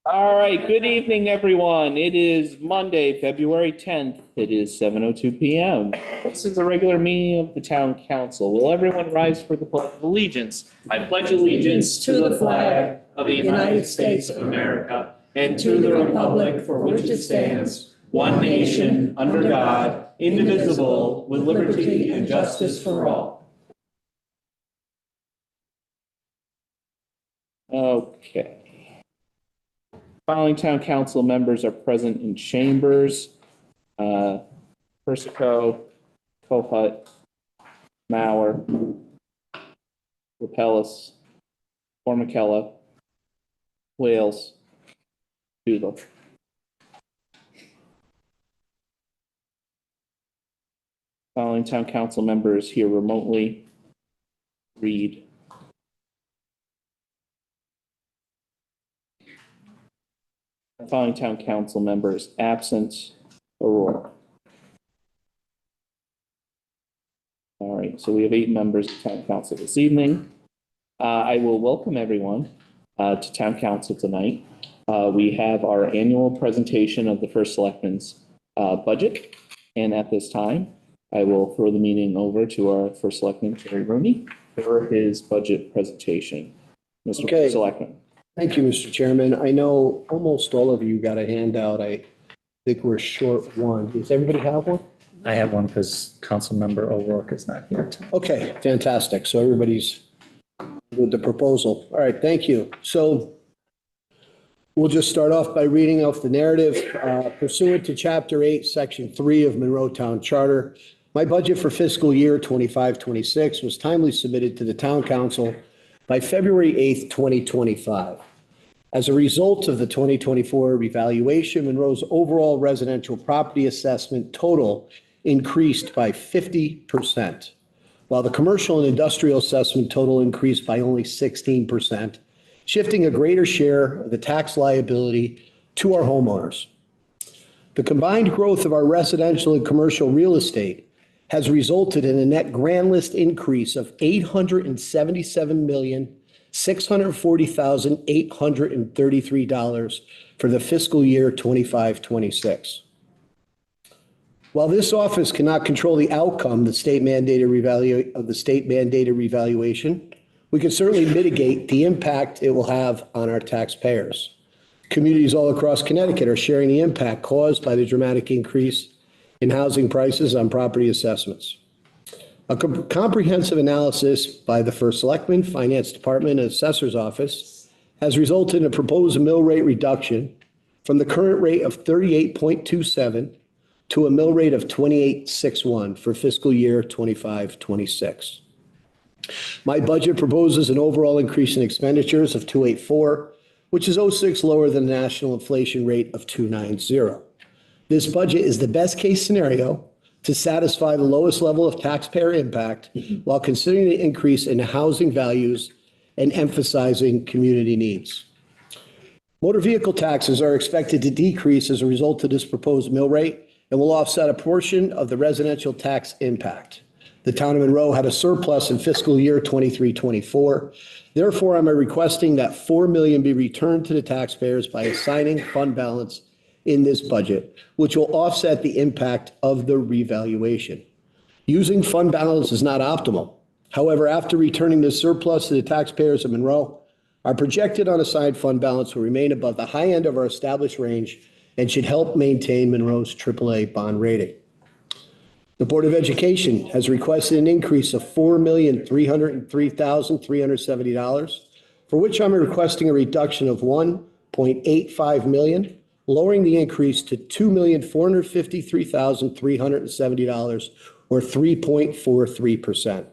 All right, good evening, everyone. It is Monday, February 10th. It is 7:02 p.m. This is a regular meeting of the town council. Will everyone rise for the Pledge of Allegiance? I pledge allegiance to the flag of the United States of America and to the republic for which it stands, one nation, under God, indivisible, with liberty and justice for all. Okay. Following town council members are present in chambers. Persico, Kohut, Mauer, Rapellis, Formicella, Wales, Doodle. Following town council members here remotely, Reed. Following town council members absent, Aurora. All right, so we have 8 members of town council this evening. I will welcome everyone to town council tonight. We have our annual presentation of the first selectman's budget. And at this time, I will throw the meeting over to our first selectman, Terry Rooney, for his budget presentation. Mr. Selectman. Thank you, Mr. Chairman. I know almost all of you got a handout. I think we're short one. Does everybody have one? I have one because Councilmember O'Rourke is not here. Okay, fantastic. So everybody's with the proposal. All right, thank you. So we'll just start off by reading off the narrative. Pursuant to Chapter 8, Section 3 of Monroe Town Charter, my budget for fiscal year 25-26 was timely submitted to the Town Council by February 8th, 2025. As a result of the 2024 revaluation, Monroe's overall residential property assessment total increased by 50%, while the commercial and industrial assessment total increased by only 16%, shifting a greater share of the tax liability to our homeowners. The combined growth of our residential and commercial real estate has resulted in a net grand list increase of $877,640,833 for the fiscal year 25-26. While this office cannot control the outcome of the state mandated revaluation, we can certainly mitigate the impact it will have on our taxpayers. Communities all across Connecticut are sharing the impact caused by the dramatic increase in housing prices on property assessments. A comprehensive analysis by the First Selectman, Finance Department, and Assessor's Office has resulted in a proposed mill rate reduction from the current rate of 38.27 to a mill rate of 28.61 for fiscal year 25-26. My budget proposes an overall increase in expenditures of 284, which is 0.6 lower than the national inflation rate of 290. This budget is the best case scenario to satisfy the lowest level of taxpayer impact while considering the increase in housing values and emphasizing community needs. Motor vehicle taxes are expected to decrease as a result of this proposed mill rate and will offset a portion of the residential tax impact. The town of Monroe had a surplus in fiscal year 23-24. Therefore, I'm requesting that $4 million be returned to the taxpayers by assigning fund balance in this budget, which will offset the impact of the revaluation. Using fund balance is not optimal. However, after returning this surplus to the taxpayers of Monroe, our projected unassigned fund balance will remain above the high end of our established range and should help maintain Monroe's AAA bond rating. The Board of Education has requested an increase of $4,303,370, for which I'm requesting a reduction of $1.85 million, lowering the increase to $2,453,370, or 3.43%.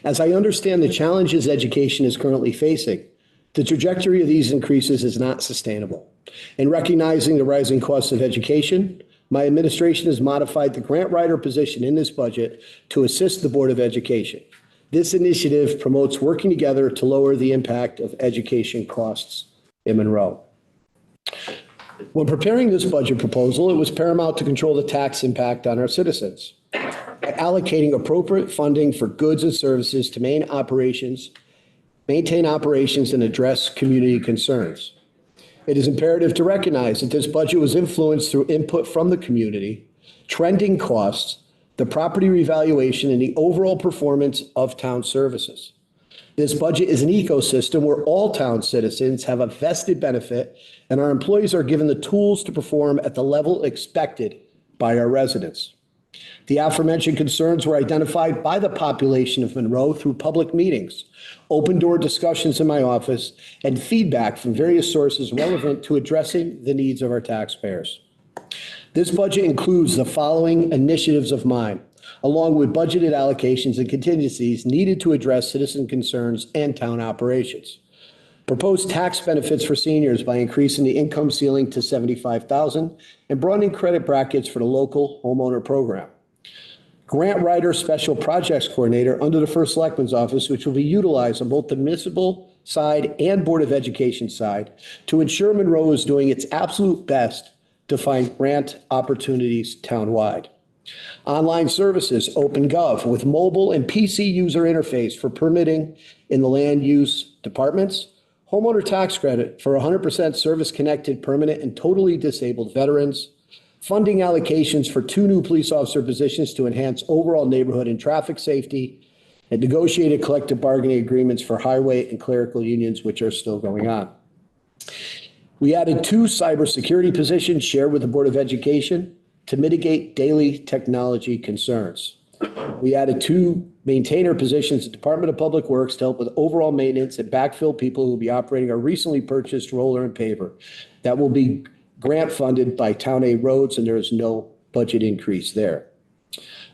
As I understand the challenges education is currently facing, the trajectory of these increases is not sustainable. In recognizing the rising costs of education, my administration has modified the grant writer position in this budget to assist the Board of Education. This initiative promotes working together to lower the impact of education costs in Monroe. When preparing this budget proposal, it was paramount to control the tax impact on our citizens by allocating appropriate funding for goods and services to maintain operations and address community concerns. It is imperative to recognize that this budget was influenced through input from the community, trending costs, the property revaluation, and the overall performance of town services. This budget is an ecosystem where all town citizens have a vested benefit, and our employees are given the tools to perform at the level expected by our residents. The aforementioned concerns were identified by the population of Monroe through public meetings, open door discussions in my office, and feedback from various sources relevant to addressing the needs of our taxpayers. This budget includes the following initiatives of mine, along with budgeted allocations and contingencies needed to address citizen concerns and town operations. Proposed tax benefits for seniors by increasing the income ceiling to $75,000 and broadening credit brackets for the local homeowner program. Grant writer special projects coordinator under the First Selectman's office, which will be utilized on both the municipal side and Board of Education side to ensure Monroe is doing its absolute best to find grant opportunities townwide. Online services, OpenGov, with mobile and PC user interface for permitting in the land use departments. Homeowner tax credit for 100% service-connected, permanent, and totally disabled veterans. Funding allocations for 2 new police officer positions to enhance overall neighborhood and traffic safety. And negotiated collective bargaining agreements for highway and clerical unions, which are still going on. We added 2 cybersecurity positions shared with the Board of Education to mitigate daily technology concerns. We added 2 maintainer positions at Department of Public Works to help with overall maintenance and backfill people who will be operating our recently purchased roller and paver. That will be grant funded by Town Aid Roads, and there is no budget increase there.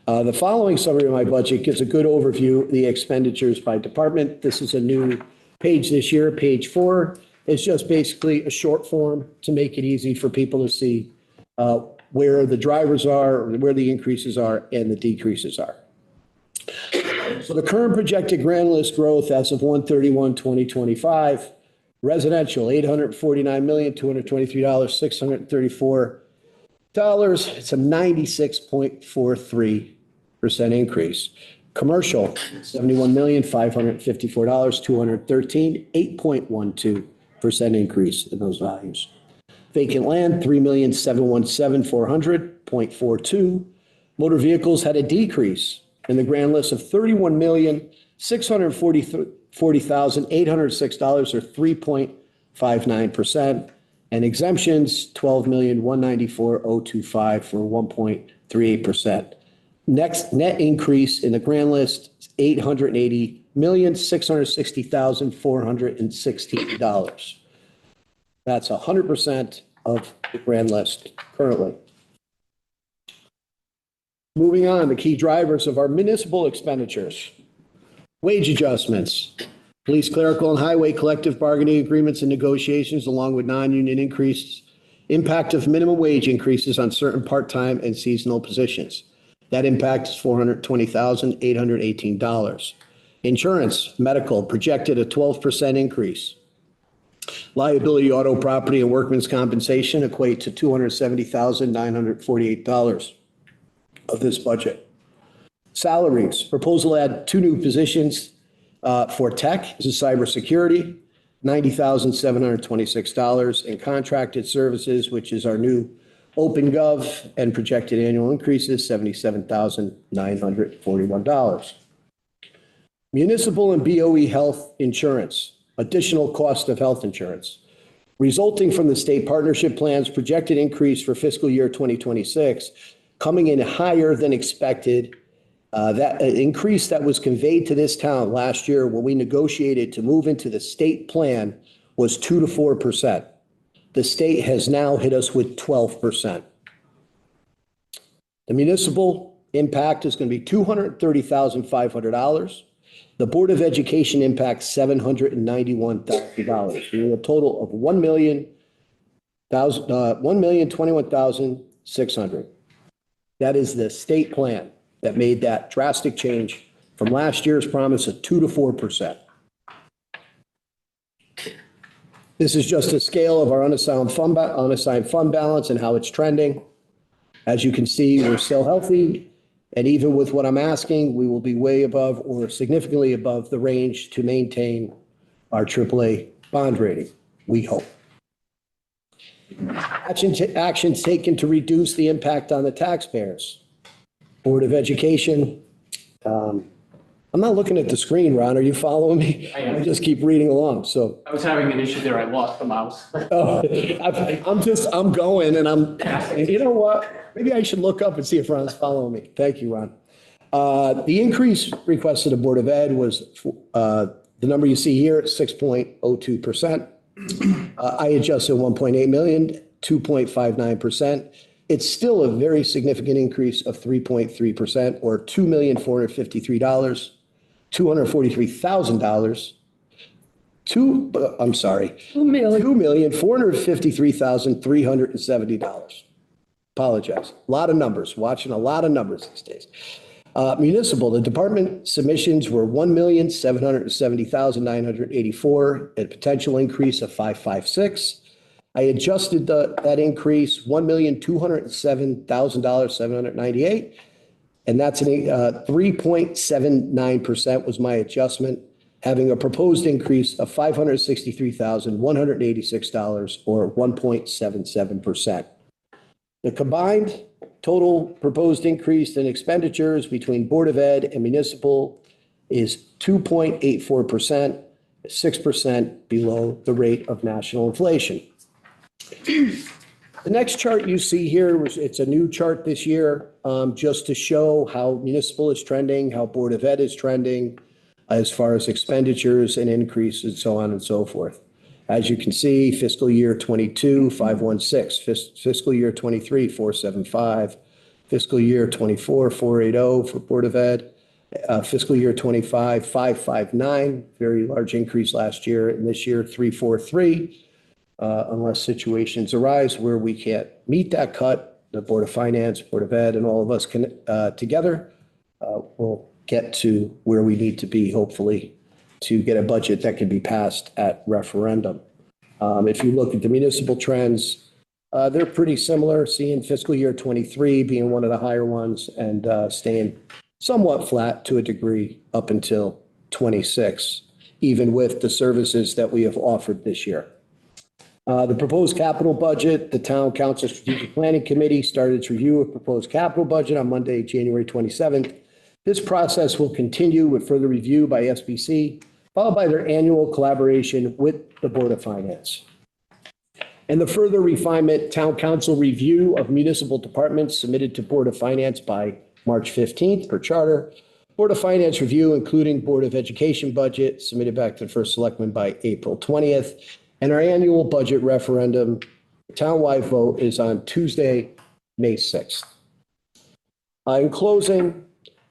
The following summary of my budget gives a good overview of the expenditures by department. This is a new page this year, page 4. It's just basically a short form to make it easy for people to see where the drivers are, where the increases are, and the decreases are. So the current projected grand list growth as of 1/31/2025, residential, $849,223,634. It's a 96.43% increase. Commercial, $71,554,213, 8.12% increase in those values. Vacant land, $3,717,400, 0.42. Motor vehicles had a decrease in the grand list of $31,640,806, or 3.59%. And exemptions, $12,194,025 for 1.38%. Next net increase in the grand list, $880,660,416. That's 100% of the grand list currently. Moving on, the key drivers of our municipal expenditures. Wage adjustments, police, clerical, and highway collective bargaining agreements and negotiations, along with non-union increases. Impact of minimum wage increases on certain part-time and seasonal positions. That impact is $420,818. Insurance, medical, projected a 12% increase. Liability, auto, property, and workman's compensation equate to $270,948 of this budget. Salaries, proposal add 2 new positions for tech, this is cybersecurity, $90,726, and contracted services, which is our new OpenGov, and projected annual increases, $77,941. Municipal and BOE health insurance, additional cost of health insurance, resulting from the state partnership plan's projected increase for fiscal year 2026, coming in higher than expected. That increase that was conveyed to this town last year when we negotiated to move into the state plan was 2 to 4%. The state has now hit us with 12%. The municipal impact is going to be $230,500. The Board of Education impact $791,000. We have a total of $1,021,600. That is the state plan that made that drastic change from last year's promise of 2 to 4%. This is just a scale of our unassigned fund balance and how it's trending. As you can see, we're still healthy. And even with what I'm asking, we will be way above or significantly above the range to maintain our AAA bond rating, we hope. Actions taken to reduce the impact on the taxpayers. Board of Education. I'm not looking at the screen, Ron. Are you following me? I am. I just keep reading along, so. I was having an issue there. I lost the mouse. Oh, I'm going and you know what? Maybe I should look up and see if Ron's following me. Thank you, Ron. The increase requested of Board of Ed was, the number you see here, 6.02%. I adjusted 1.8 million, 2.59%. It's still a very significant increase of 3.3% or $2,453,000. $2,453,370. Apologize. A lot of numbers, watching a lot of numbers these days. Municipal, the department submissions were 1,770,984, a potential increase of 556. I adjusted that increase, $1,207,798. And that's an 3.79% was my adjustment, having a proposed increase of $563,186 or 1.77%. The combined total proposed increase in expenditures between Board of Ed and municipal is 2.84%, 6% below the rate of national inflation. The next chart you see here, it's a new chart this year, just to show how municipal is trending, how Board of Ed is trending, as far as expenditures and increases, so on and so forth. As you can see, fiscal year 22, 516, fiscal year 23, 475, fiscal year 24, 480 for Board of Ed, fiscal year 25, 559, very large increase last year, and this year 343. Unless situations arise where we can't meet that cut, the Board of Finance, Board of Ed, and all of us can together will get to where we need to be, hopefully, to get a budget that can be passed at referendum. If you look at the municipal trends, they're pretty similar, seeing fiscal year 23 being one of the higher ones and staying somewhat flat to a degree up until 26, even with the services that we have offered this year. The proposed capital budget, the Town Council Strategic Planning Committee started its review of proposed capital budget on Monday, January 27th. This process will continue with further review by SBC, followed by their annual collaboration with the Board of Finance. And the further refinement, Town Council review of municipal departments submitted to Board of Finance by March 15th per charter. Board of Finance review, including Board of Education budget, submitted back to the First Selectman by April 20th. And our annual budget referendum, townwide vote, is on Tuesday, May 6th. In closing,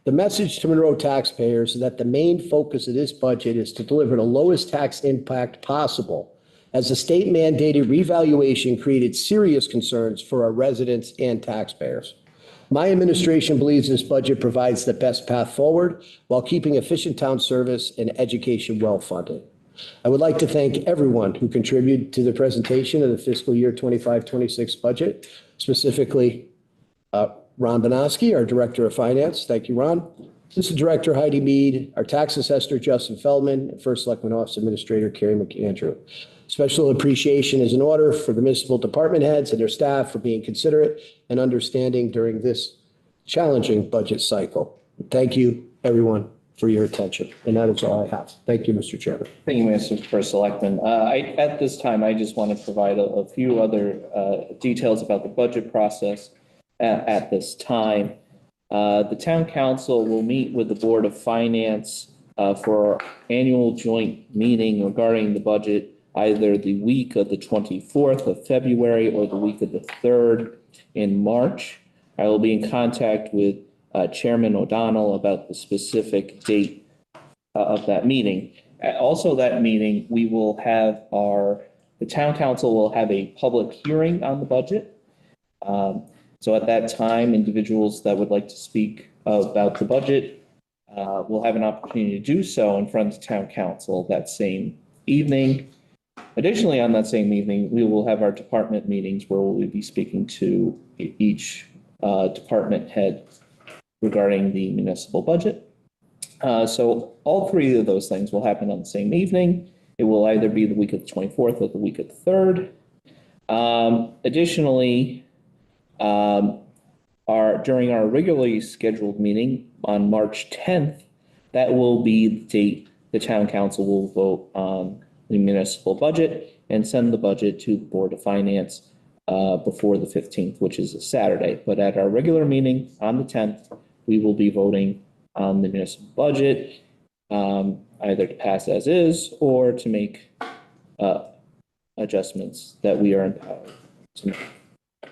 the message to Monroe taxpayers is that the main focus of this budget is to deliver the lowest tax impact possible, as the state mandated revaluation created serious concerns for our residents and taxpayers. My administration believes this budget provides the best path forward while keeping efficient town service and education well funded. I would like to thank everyone who contributed to the presentation of the fiscal year 25-26 budget, specifically Ron Bonoski, our Director of Finance. Thank you, Ron. Assistant Director Heidi Mead, our Tax Assessor Justin Feldman, and First Selectman Office Administrator Carrie McAndrew. Special appreciation is in order for the municipal department heads and their staff for being considerate and understanding during this challenging budget cycle. Thank you, everyone, for your attention. And that is all I have. Thank you, Mr. Chairman. Thank you, Mr. First Selectman. At this time, I just want to provide a few other details about the budget process at this time. The Town Council will meet with the Board of Finance for our annual joint meeting regarding the budget, either the week of the 24th of February or the week of the 3rd in March. I will be in contact with Chairman O'Donnell about the specific date of that meeting. Also that meeting, we will have the Town Council will have a public hearing on the budget. So at that time, individuals that would like to speak about the budget will have an opportunity to do so in front of the Town Council that same evening. Additionally, on that same evening, we will have our department meetings where we'll be speaking to each department head regarding the municipal budget. So all three of those things will happen on the same evening. It will either be the week of the 24th or the week of the 3rd. Additionally, during our regularly scheduled meeting on March 10th, that will be the date the town council will vote on the municipal budget and send the budget to the Board of Finance before the 15th, which is a Saturday. But at our regular meeting on the 10th, we will be voting on the municipal budget, either to pass as is or to make adjustments that we are empowered to make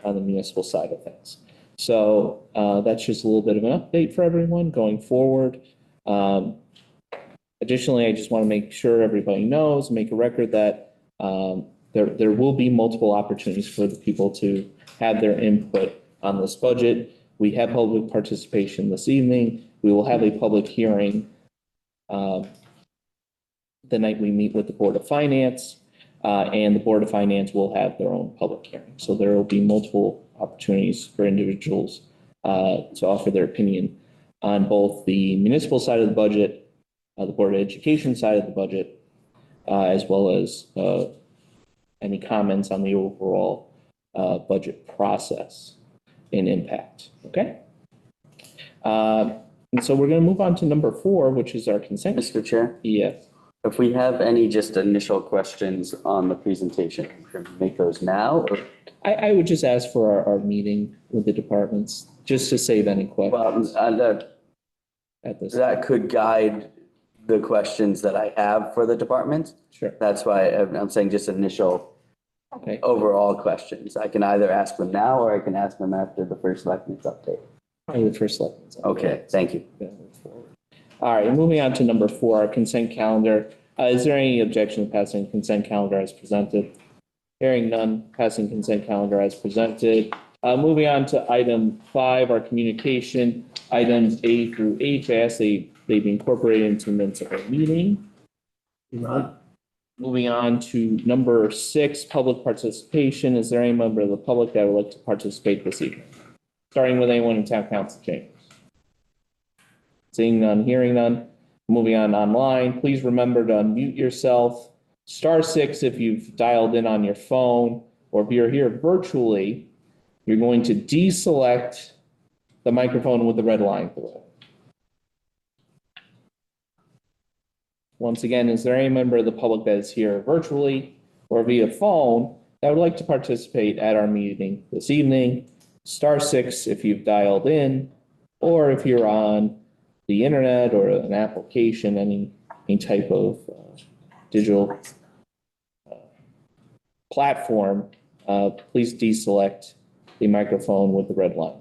on the municipal side of things. So that's just a little bit of an update for everyone going forward. Additionally, I just want to make sure everybody knows, make a record that there will be multiple opportunities for the people to have their input on this budget. We have public participation this evening. We will have a public hearing the night we meet with the Board of Finance, and the Board of Finance will have their own public hearing. So there will be multiple opportunities for individuals to offer their opinion on both the municipal side of the budget, the Board of Education side of the budget, as well as any comments on the overall budget process and impact. Okay. And so we're going to move on to number 4, which is our consent. Mr. Chair, Yes. if we have any just initial questions on the presentation, can we make those now? Or? I would just ask for our meeting with the departments, just to save any questions Well, at this. that could guide the questions that I have for the department. Sure. That's why I'm saying just initial Okay. overall questions. I can either ask them now or I can ask them after the first selectmen's update. Probably the first slide. Okay, thank you. All right, moving on to number 4, our consent calendar. Is there any objection to passing consent calendar as presented? Hearing none, passing consent calendar as presented. Moving on to item 5, our communication, items A through H. I ask they be incorporated into the minutes of our meeting. Moving on to number 6, public participation. Is there any member of the public that would like to participate this evening? Starting with anyone in town council chambers. Seeing none, hearing none. Moving on online, please remember to unmute yourself. *6 if you've dialed in on your phone, or if you're here virtually, you're going to deselect the microphone with the red line through it. Once again, is there any member of the public that is here virtually or via phone that would like to participate at our meeting this evening? *6 if you've dialed in, or if you're on the internet or an application, any type of digital platform, please deselect the microphone with the red line.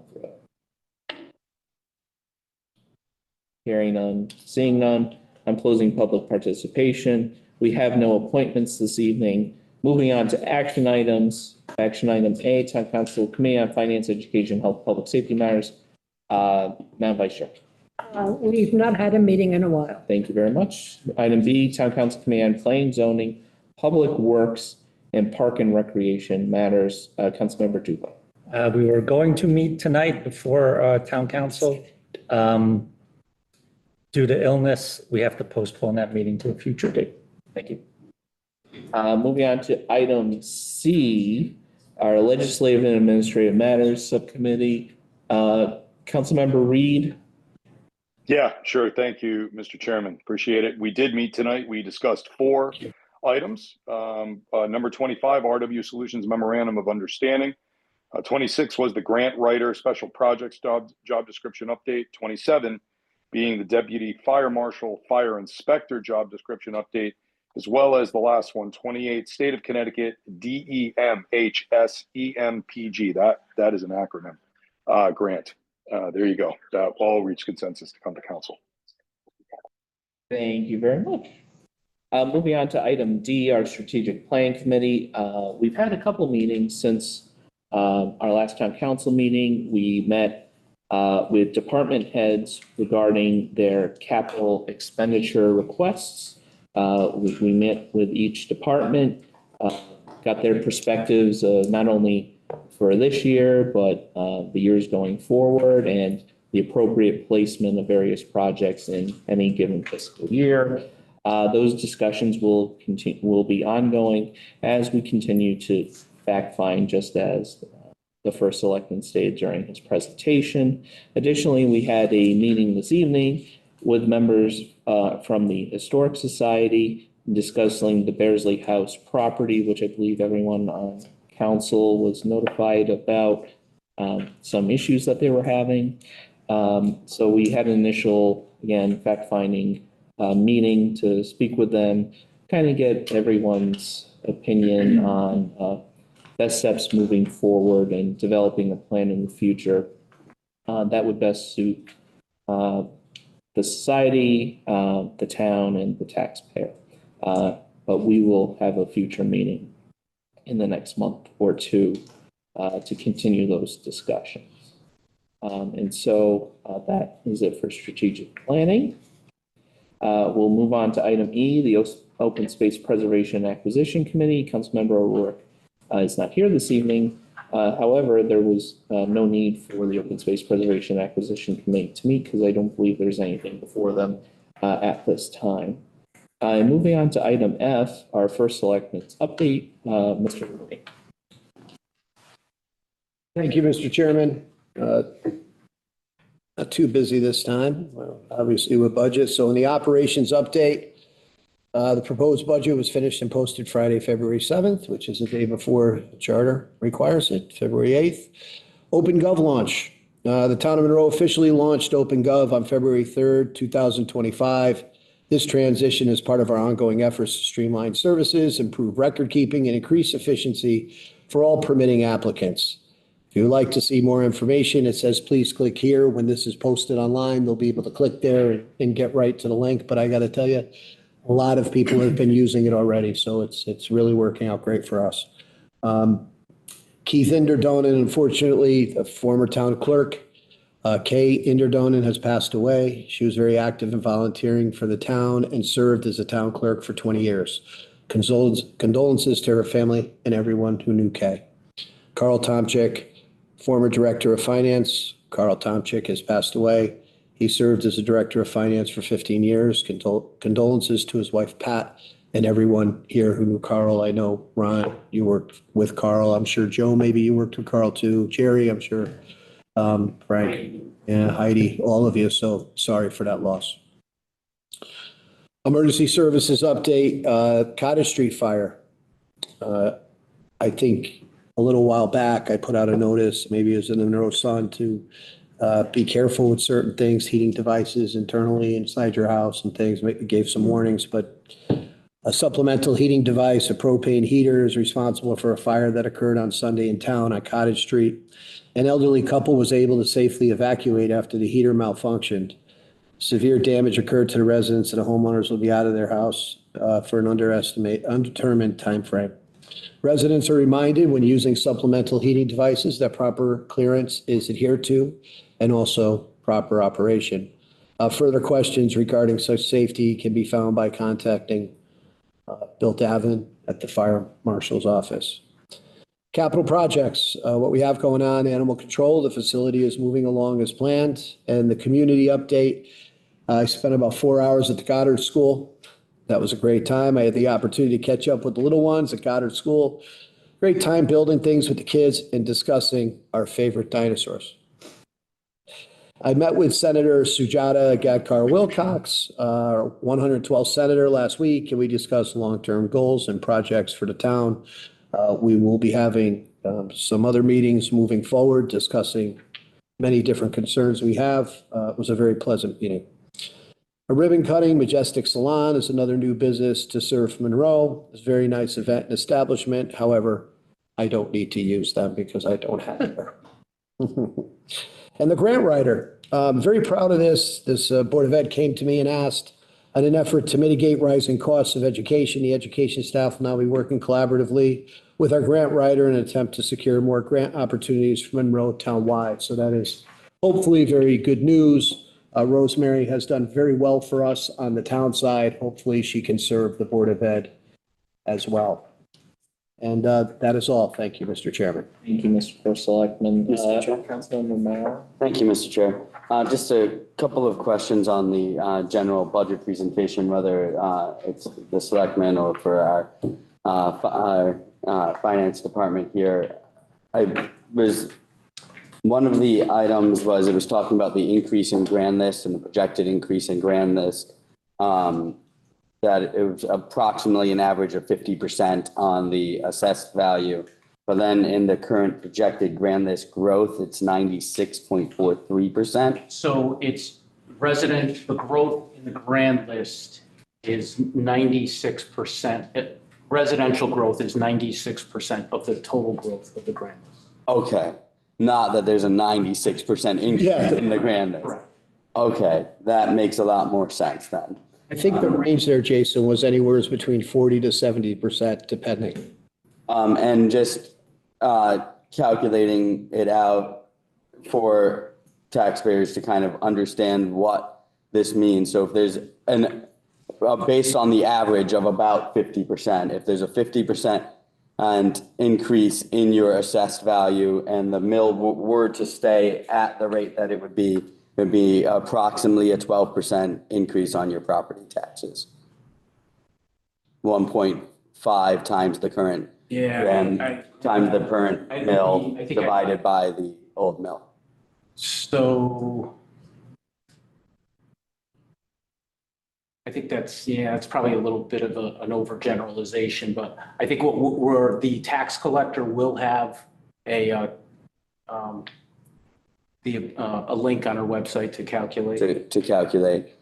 Hearing none, seeing none, I'm closing public participation. We have no appointments this evening. Moving on to action items. Action item A, Town Council Committee on Finance, Education, Health, Public Safety Matters. Madam Vice Chair. We've not had a meeting in a while. Thank you very much. Item B, Town Council Committee on Planning, Zoning, Public Works, and Park and Recreation Matters. Councilmember Duba. We were going to meet tonight before town council. Due to illness, we have to postpone that meeting to a future date. Thank you. Moving on to item C, our Legislative and Administrative Matters Subcommittee. Councilmember Reed. Yeah, sure. Thank you, Mr. Chairman. Appreciate it. We did meet tonight. We discussed 4 items. Number 25, RW Solutions Memorandum of Understanding. 26 was the grant writer special projects job description update. 27 being the deputy fire marshal fire inspector job description update, as well as the last one, 28 State of Connecticut DEMHSEMPG. That is an acronym. Grant. There you go. That all reached consensus to come to council. Thank you very much. Moving on to item D, our Strategic Plan Committee. We've had a couple meetings since our last town council meeting. We met with department heads regarding their capital expenditure requests. We met with each department, got their perspectives, not only for this year, but the years going forward and the appropriate placement of various projects in any given fiscal year. Those discussions will be ongoing as we continue to fact find, just as the first selectman stated during his presentation. Additionally, we had a meeting this evening with members from the Historic Society discussing the Bearsley House property, which I believe everyone on council was notified about some issues that they were having. So we had an initial, again, fact-finding meeting to speak with them, kind of get everyone's opinion on best steps moving forward and developing a plan in the future that would best suit the society, the town, and the taxpayer. But we will have a future meeting in the next month or two to continue those discussions. And so that is it for strategic planning. We'll move on to item E, the Open Space Preservation and Acquisition Committee. Councilmember O'Rourke is not here this evening. However, there was no need for the Open Space Preservation and Acquisition Committee to meet because I don't believe there's anything before them at this time. Moving on to item F, our first selectmen's update, Mr. Rooney. Thank you, Mr. Chairman. Not too busy this time, well, obviously with budget. So in the operations update, the proposed budget was finished and posted Friday, February 7th, which is the day before the charter requires it, February 8th. OpenGov launch. The town of Monroe officially launched OpenGov on February 3rd, 2025. This transition is part of our ongoing efforts to streamline services, improve record keeping, and increase efficiency for all permitting applicants. If you would like to see more information, it says please click here. When this is posted online, they'll be able to click there and get right to the link. But I got to tell you, a lot of people have been using it already, so it's really working out great for us. Keith Inderdonen, unfortunately, the former town clerk, Kay Inderdonen has passed away. She was very active in volunteering for the town and served as a town clerk for 20 years. Condolences to her family and everyone who knew Kay. Carl Tomczyk, former director of finance. Carl Tomczyk has passed away. He served as a director of finance for 15 years. Condolences to his wife, Pat, and everyone here who knew Carl. I know, Ron, you worked with Carl. I'm sure, Joe, maybe you worked with Carl too. Jerry, I'm sure. Frank, yeah, Heidi, all of you. So sorry for that loss. Emergency services update, Cottage Street fire. I think a little while back, I put out a notice, maybe it was in the Monroe Sun, to be careful with certain things, heating devices internally inside your house and things. Gave some warnings, but a supplemental heating device, a propane heater, is responsible for a fire that occurred on Sunday in town on Cottage Street. An elderly couple was able to safely evacuate after the heater malfunctioned. Severe damage occurred to the residents, and the homeowners will be out of their house for an undetermined time frame. Residents are reminded when using supplemental heating devices that proper clearance is adhered to and also proper operation. Further questions regarding such safety can be found by contacting Bill Davin at the fire marshal's office. Capital projects, what we have going on, animal control, the facility is moving along as planned. And the community update, I spent about 4 hours at the Goddard School. That was a great time. I had the opportunity to catch up with the little ones at Goddard School. Great time building things with the kids and discussing our favorite dinosaurs. I met with Senator Sujata Gadkar-Wilcox, our 112th senator, last week, and we discussed long-term goals and projects for the town. We will be having some other meetings moving forward, discussing many different concerns we have. It was a very pleasant meeting. A ribbon cutting, Majestic Salon, is another new business to serve Monroe. It's a very nice event and establishment. However, I don't need to use them because I don't have it. And the grant writer, I'm very proud of this. This Board of Ed came to me and asked, in an effort to mitigate rising costs of education, the education staff will now be working collaboratively with our grant writer in an attempt to secure more grant opportunities for Monroe townwide. So that is hopefully very good news. Rosemary has done very well for us on the town side. Hopefully she can serve the Board of Ed as well. And that is all. Thank you, Mr. Chairman. Thank you, Mr. First Selectman. Mr. Chair. Councilmember Mauer. Thank you, Mr. Chair. Just a couple of questions on the general budget presentation, whether it's the selectmen or for our finance department here. One of the items was, it was talking about the increase in grand list and the projected increase in grand list. That it was approximately an average of 50% on the assessed value. But then in the current projected grand list growth, it's 96.43%. So it's the growth in the grand list is 96%. Residential growth is 96% of the total growth of the grand list. Okay, not that there's a 96% increase Yeah. in the grand list. Correct. Okay, that makes a lot more sense then. I think the range there, Jason, was anywhere between 40 to 70%, depending. And just calculating it out for taxpayers to kind of understand what this means. So if there's based on the average of about 50%, if there's a 50% and increase in your assessed value and the mill were to stay at the rate that it would be approximately a 12% increase on your property taxes. 1.5 times the current. Times the current mill divided by the old mill. So I think it's probably a little bit of an overgeneralization, but I think where the tax collector will have a link on our website to calculate. To calculate.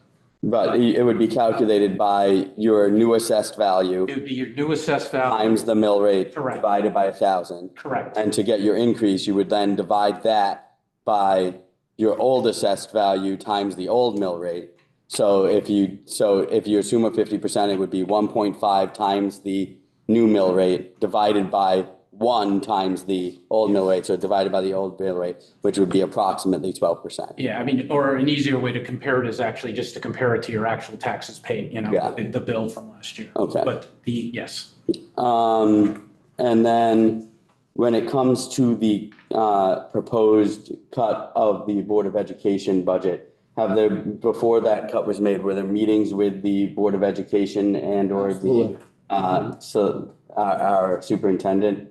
But it would be calculated by your new assessed value. It would be your new assessed value. Times the mill rate. Correct. Divided by 1,000. Correct. And to get your increase, you would then divide that by your old assessed value times the old mill rate. So if you assume a 50%, it would be 1.5 times the new mill rate divided by 1 times the old mill rate, so divided by the old mill rate, which would be approximately 12%. Yeah, I mean, or an easier way to compare it is actually just to compare it to your actual taxes paid, Yeah. the bill from last year. Okay. But yes. And then when it comes to the proposed cut of the Board of Education budget, before that cut was made, were there meetings with the Board of Education and or our superintendent?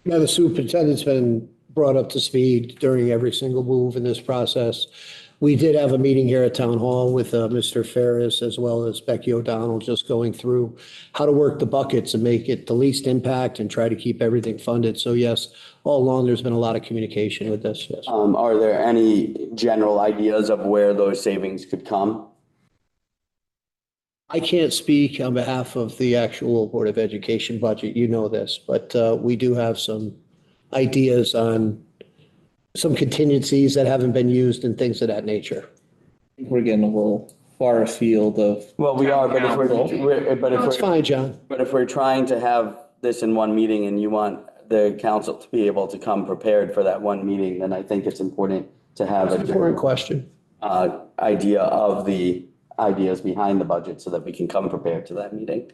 Now, the superintendent's been brought up to speed during every single move in this process. We did have a meeting here at Town Hall with Mr. Ferris as well as Becky O'Donnell, just going through how to work the buckets and make it the least impact and try to keep everything funded. So yes, all along, there's been a lot of communication with this, yes. Are there any general ideas of where those savings could come? I can't speak on behalf of the actual Board of Education budget, you know this, but we do have some ideas on some contingencies that haven't been used and things of that nature. We're getting a little far afield of. Well, we are, but if That's fine, John. we're trying to have this in one meeting and you want the council to be able to come prepared for that one meeting, then I think it's important to have That's an important question. idea of the ideas behind the budget so that we can come prepared to that meeting.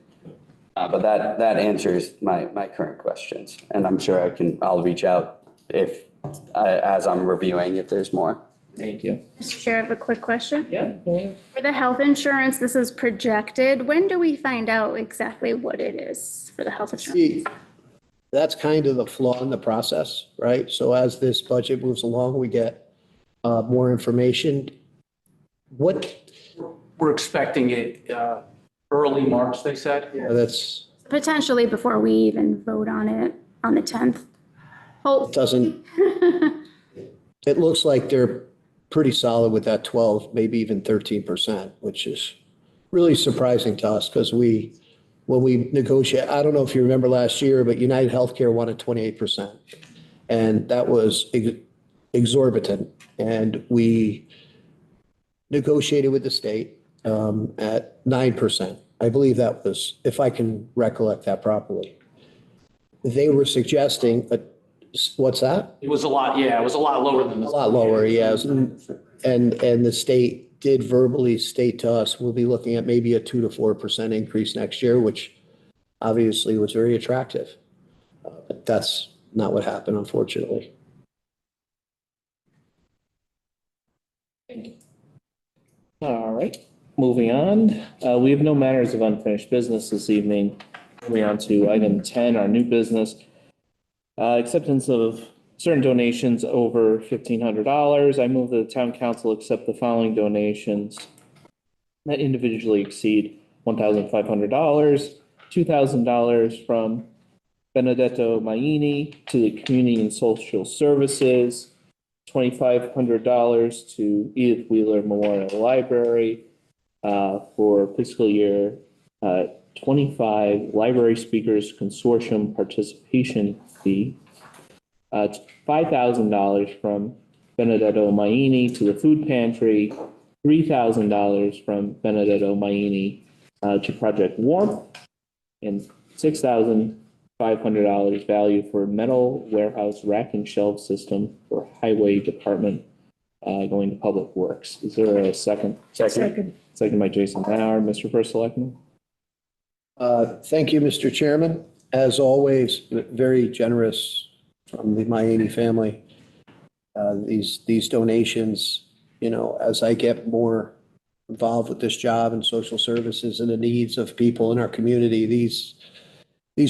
But that answers my current questions, and I'm sure I'll reach out as I'm reviewing if there's more. Thank you. Mr. Chair, I have a quick question. Yeah. For the health insurance, this is projected. When do we find out exactly what it is for the health insurance? See, that's kind of the flaw in the process, right? So as this budget moves along, we get more information. We're expecting it early March, they said. That's, Potentially before we even vote on it on the 10th. Hope. doesn't, it looks like they're pretty solid with that 12, maybe even 13%, which is really surprising to us because when we negotiate, I don't know if you remember last year, but United Healthcare wanted 28%. And that was exorbitant. And we negotiated with the state at 9%. I believe that was, if I can recollect that properly. They were suggesting, what's that? It was a lot lower than A this. lot lower, yes. And the state did verbally state to us, we'll be looking at maybe a 2 to 4% increase next year, which obviously was very attractive. But that's not what happened, unfortunately. All right, moving on. We have no matters of unfinished business this evening. Moving on to item 10, our new business. Acceptance of certain donations over $1,500. I move that the town council accept the following donations that individually exceed $1,500. $2,000 from Benedetto Maini to the Community and Social Services, $2,500 to Edith Wheeler Memorial Library for fiscal year 25 Library Speakers Consortium participation fee, $5,000 from Benedetto Maini to the food pantry, $3,000 from Benedetto Maini to Project Warmth, and $6,500 value for metal warehouse rack and shelf system for highway department going to Public Works. Is there a second? Second. Second by Jason Bauer. Mr. First Selectman? Thank you, Mr. Chairman. As always, very generous from the Maini family. These donations, as I get more involved with this job and social services and the needs of people in our community, these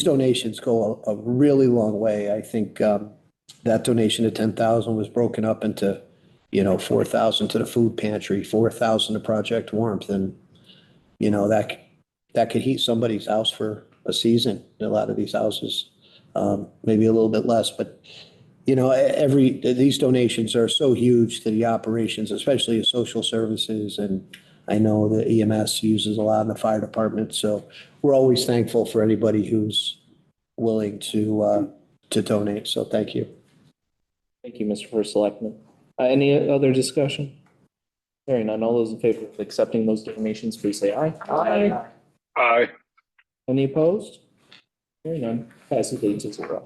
donations go a really long way. I think that donation of 10,000 was broken up into, 4,000 to the food pantry, 4,000 to Project Warmth, and that could heat somebody's house for a season. A lot of these houses, maybe a little bit less, but these donations are so huge to the operations, especially the social services, and I know the EMS uses a lot in the fire department, so we're always thankful for anybody who's willing to donate. So thank you. Thank you, Mr. First Selectman. Any other discussion? Hearing none, all those in favor of accepting those donations, please say aye. Aye. Aye. Any opposed? Hearing none, passes 8-0.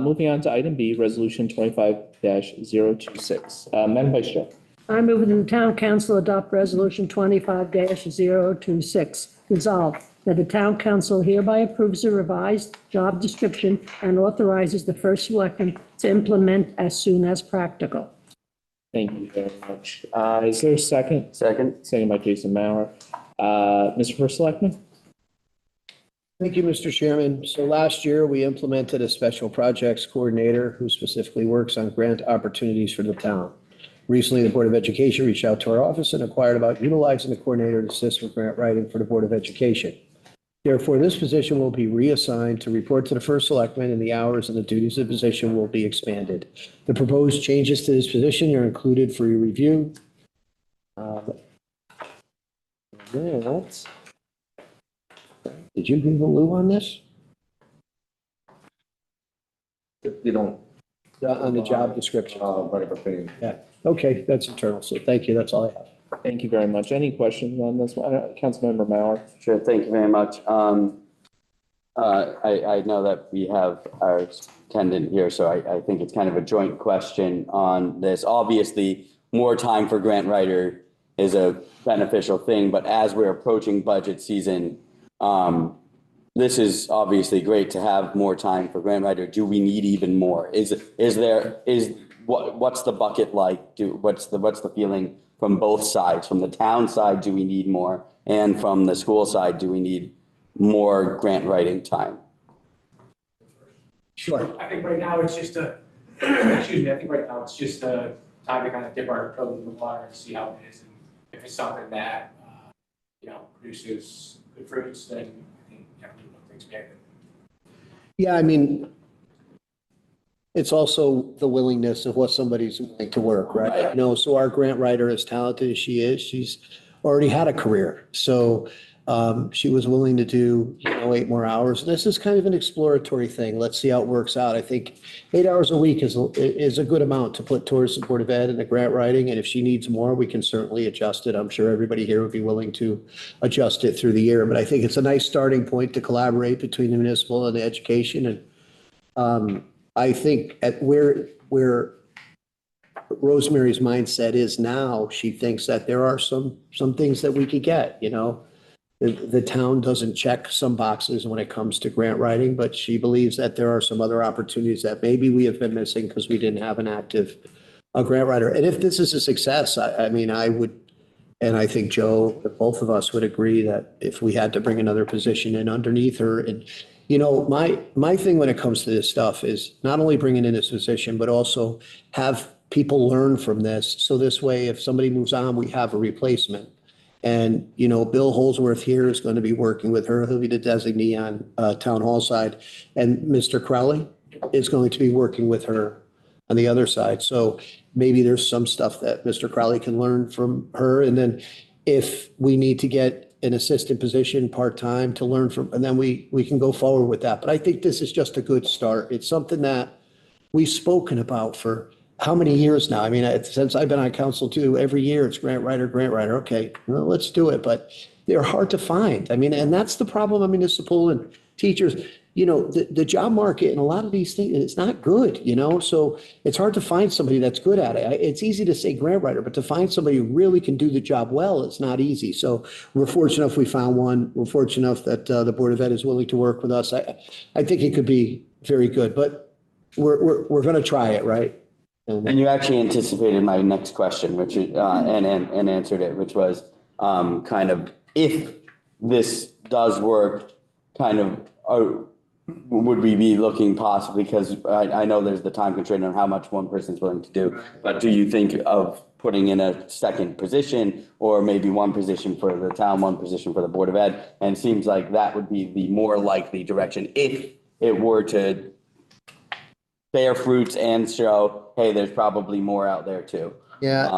Moving on to item B, resolution 25-026. Madam Vice Chair. I move that the town council adopt resolution 25-026. Resolved that the town council hereby approves the revised job description and authorizes the first selectman to implement as soon as practical. Thank you very much. Is there a second? Second. Second by Jason Mauer. Mr. First Selectman? Thank you, Mr. Chairman. So last year, we implemented a special projects coordinator who specifically works on grant opportunities for the town. Recently, the Board of Education reached out to our office and inquired about utilizing the coordinator to assist with grant writing for the Board of Education. Therefore, this position will be reassigned to report to the first selectman, and the hours and the duties of the position will be expanded. The proposed changes to this position are included for your review. Did you give a Lou on this? You don't. On the job description? Right of opinion. Yeah, okay, that's internal, so thank you, that's all I have. Thank you very much. Any questions on this one? Councilmember Mauer? Sure, thank you very much. I know that we have our attendant here, so I think it's kind of a joint question on this. Obviously, more time for grant writer is a beneficial thing, but as we're approaching budget season, this is obviously great to have more time for grant writer. Do we need even more? What's the bucket like? What's the feeling from both sides? From the town side, do we need more? And from the school side, do we need more grant writing time? Sure. I think right now it's just excuse me, I think right now it's just a time to kind of dip our toe in the water and see how it is. And if it's something that, produces good fruits, then I think, we look to expand it. Yeah, I mean, it's also the willingness of what somebody's willing to work, right? So our grant writer, as talented as she is, she's already had a career. So she was willing to do, 8 more hours. This is kind of an exploratory thing. Let's see how it works out. I think 8 hours a week is a good amount to put towards the Board of Ed and the grant writing. And if she needs more, we can certainly adjust it. I'm sure everybody here would be willing to adjust it through the year. But I think it's a nice starting point to collaborate between the municipal and the education. And I think at where Rosemary's mindset is now, she thinks that there are some things that we could get, The town doesn't check some boxes when it comes to grant writing, but she believes that there are some other opportunities that maybe we have been missing because we didn't have an active grant writer. And if this is a success, I mean, I would And I think Joe, both of us would agree that if we had to bring another position in underneath her, and, my thing when it comes to this stuff is not only bringing in this position, but also have people learn from this. So this way, if somebody moves on, we have a replacement. And, Bill Holsworth here is going to be working with her. He'll be the designee on Town Hall side. And Mr. Crowley is going to be working with her on the other side. So maybe there's some stuff that Mr. Crowley can learn from her. And then if we need to get an assistant position part-time to learn from, and then we can go forward with that. But I think this is just a good start. It's something that we've spoken about for how many years now? I mean, since I've been on council too, every year it's grant writer, grant writer. Okay, well, let's do it. But they're hard to find. I mean, and that's the problem of municipal and teachers. The job market and a lot of these things, it's not good, so it's hard to find somebody that's good at it. It's easy to say grant writer, but to find somebody who really can do the job well, it's not easy. So we're fortunate if we found one. We're fortunate enough that the Board of Ed is willing to work with us. I think it could be very good, but we're going to try it, right? And you actually anticipated my next question, which and answered it, which was kind of if this does work, kind of would we be looking possibly, because I know there's the time constraint on how much one person's willing to do, but do you think of putting in a second position or maybe one position for the town, one position for the Board of Ed? And it seems like that would be the more likely direction if it were to bear fruits and show, hey, there's probably more out there too. Yeah.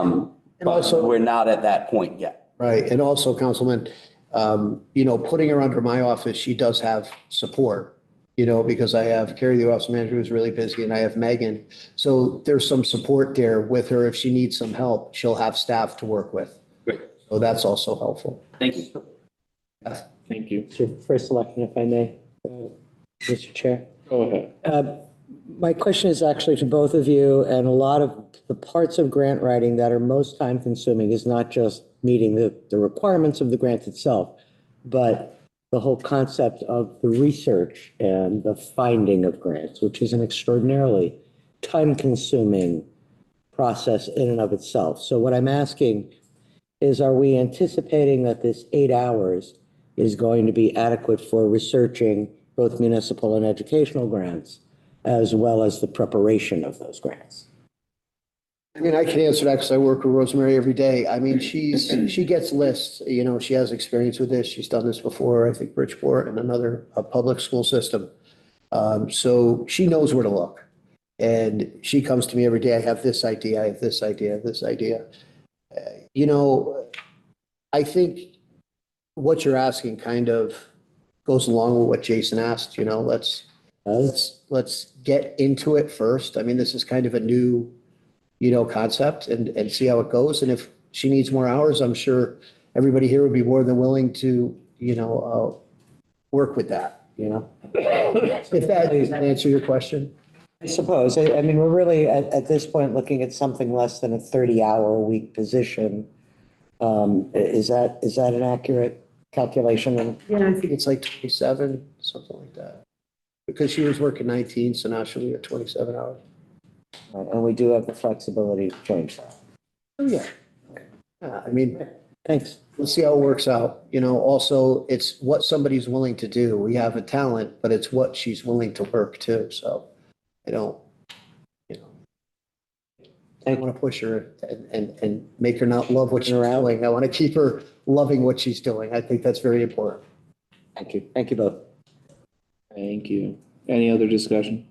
But also, we're not at that point yet. Right. And also, Councilman, putting her under my office, she does have support, because I have Carrie, the office manager, who's really busy, and I have Megan. So there's some support there with her. If she needs some help, she'll have staff to work with. Great. So that's also helpful. Thank you. Thank you. First selection, if I may, Mr. Chair. Go ahead. My question is actually to both of you, and a lot of the parts of grant writing that are most time consuming is not just meeting the requirements of the grant itself, but the whole concept of the research and the finding of grants, which is an extraordinarily time consuming process in and of itself. So what I'm asking is, are we anticipating that this 8 hours is going to be adequate for researching both municipal and educational grants, as well as the preparation of those grants? I mean, I can answer that because I work with Rosemary every day. I mean, she gets lists, she has experience with this. She's done this before, I think Bridgeport and another public school system. So she knows where to look. And she comes to me every day. I have this idea. I have this idea. I have this idea. I think what you're asking kind of goes along with what Jason asked, let's get into it first. I mean, this is kind of a new concept and see how it goes. And if she needs more hours, I'm sure everybody here would be more than willing to, work with that, If that answer your question. I suppose. I mean, we're really at this point looking at something less than a 30-hour-a-week position. Is that an accurate calculation? Yeah, I think it's like 27, something like that. Because she was working 19, so now she'll be at 27 hours. And we do have the flexibility to change that. Oh, yeah. I mean, Thanks. we'll see how it works out. Also, it's what somebody's willing to do. We have a talent, but it's what she's willing to work too. So I don't, I want to push her and make her not love what she's doing. I want to keep her loving what she's doing. I think that's very important. Thank you. Thank you both. Thank you. Any other discussion?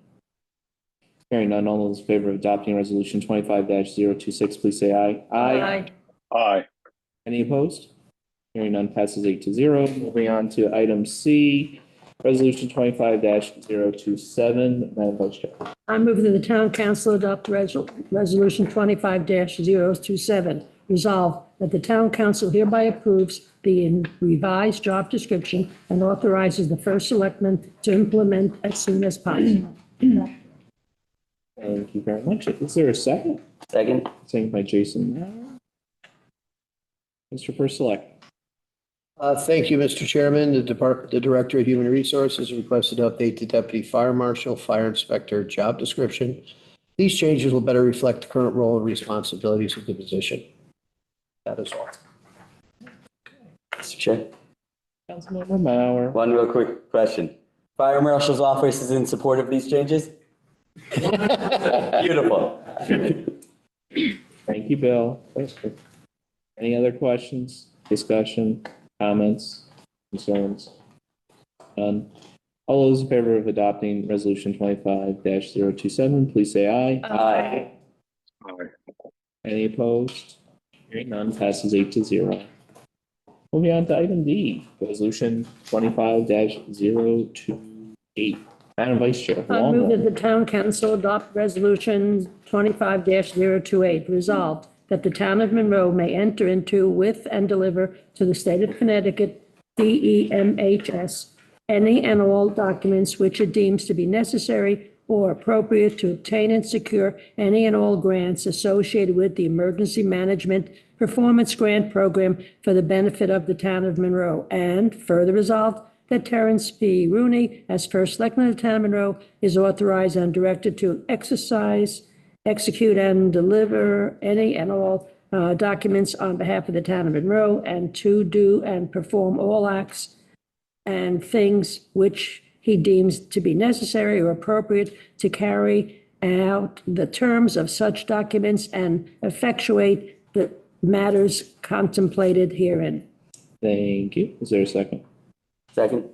Hearing none, all those in favor of adopting resolution 25-026, please say aye. Aye. Aye. Any opposed? Hearing none, passes 8-0. Moving on to item C, resolution 25-027. Madam Vice Chair. I move that the town council adopt resolution 25-027. Resolve that the town council hereby approves the revised job description and authorizes the first selectman to implement as soon as possible. Thank you very much. Is there a second? Second. Second by Jason. Mr. First Select. Thank you, Mr. Chairman. The Director of Human Resources requested to update the Deputy Fire Marshal, Fire Inspector job description. These changes will better reflect the current role and responsibilities of the position. That is all. Mr. Chair. Councilmember Mauer. One real quick question. Fire Marshal's office is in support of these changes? Beautiful. Thank you, Bill. Any other questions, discussion, comments, concerns? None. All those in favor of adopting resolution 25-027, please say aye. Aye. Any opposed? Hearing none, passes 8-0. Moving on to item D, resolution 25-028. Madam Vice Chair. I move that the town council adopt resolution 25-028, resolved that the town of Monroe may enter into with and deliver to the state of Connecticut, DEMHS, any and all documents which it deems to be necessary or appropriate to obtain and secure any and all grants associated with the Emergency Management Performance Grant Program for the benefit of the town of Monroe. And further resolved that Terrence P. Rooney, as first selectman of the town of Monroe, is authorized and directed to execute, and deliver any and all documents on behalf of the town of Monroe, and to do and perform all acts and things which he deems to be necessary or appropriate to carry out the terms of such documents and effectuate the matters contemplated herein. Thank you. Is there a second? Second.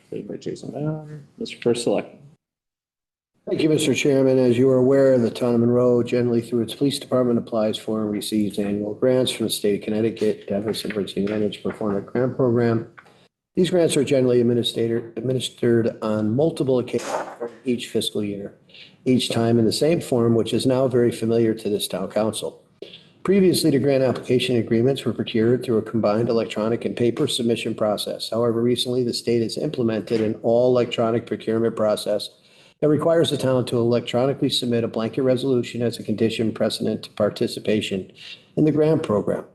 Second by Jason Bauer. Mr. First Selectman. Thank you, Mr. Chairman. As you are aware, the town of Monroe, generally through its police department, applies for and receives annual grants from the state of Connecticut, Davis Emergency Management Performance Grant Program. These grants are generally administered on multiple occasions each fiscal year, each time in the same form, which is now very familiar to this town council. Previously, the grant application agreements were procured through a combined electronic and paper submission process. However, recently, the state has implemented an all-electronic procurement process that requires the town to electronically submit a blanket resolution as a condition precedent to participation in the grant program.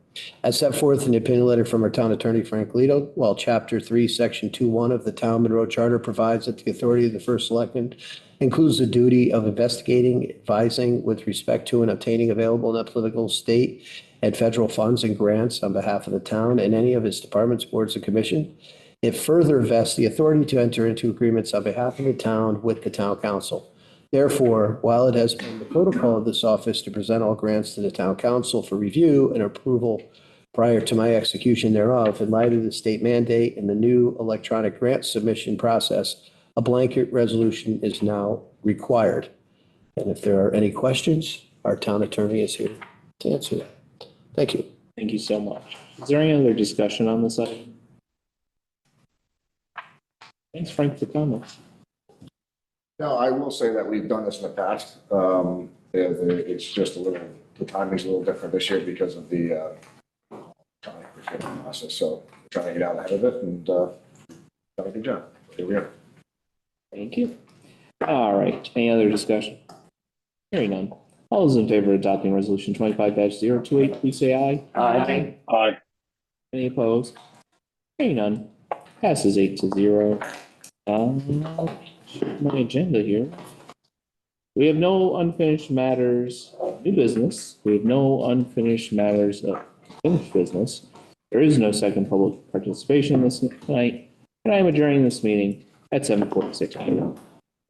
As set forth in the opinion letter from our town attorney, Frank Lito, while Chapter 3, Section 2.1 of the Town Monroe Charter provides that the authority of the first selectman includes the duty of investigating, advising with respect to and obtaining available and applicable state and federal funds and grants on behalf of the town and any of its departments, boards, and commission. It further vests the authority to enter into agreements on behalf of the town with the town council. Therefore, while it has been the protocol of this office to present all grants to the town council for review and approval prior to my execution thereof, in light of the state mandate and the new electronic grant submission process, a blanket resolution is now required. And if there are any questions, our town attorney is here to answer that. Thank you. Thank you so much. Is there any other discussion on this item? Thanks, Frank, for comments. No, I will say that we've done this in the past. It's just a little, the timing's a little different this year because of the procurement process. So we're trying to get out ahead of it and done a good job. Here we are. Thank you. All right. Any other discussion? Hearing none. All those in favor of adopting resolution 25-028, please say aye. Aye. Aye. Any opposed? Hearing none. Passes 8-0. My agenda here. We have no unfinished matters of new business. We have no unfinished matters of finished business. There is no second public participation this night, and I am adjourning this meeting at 7:46 p.m.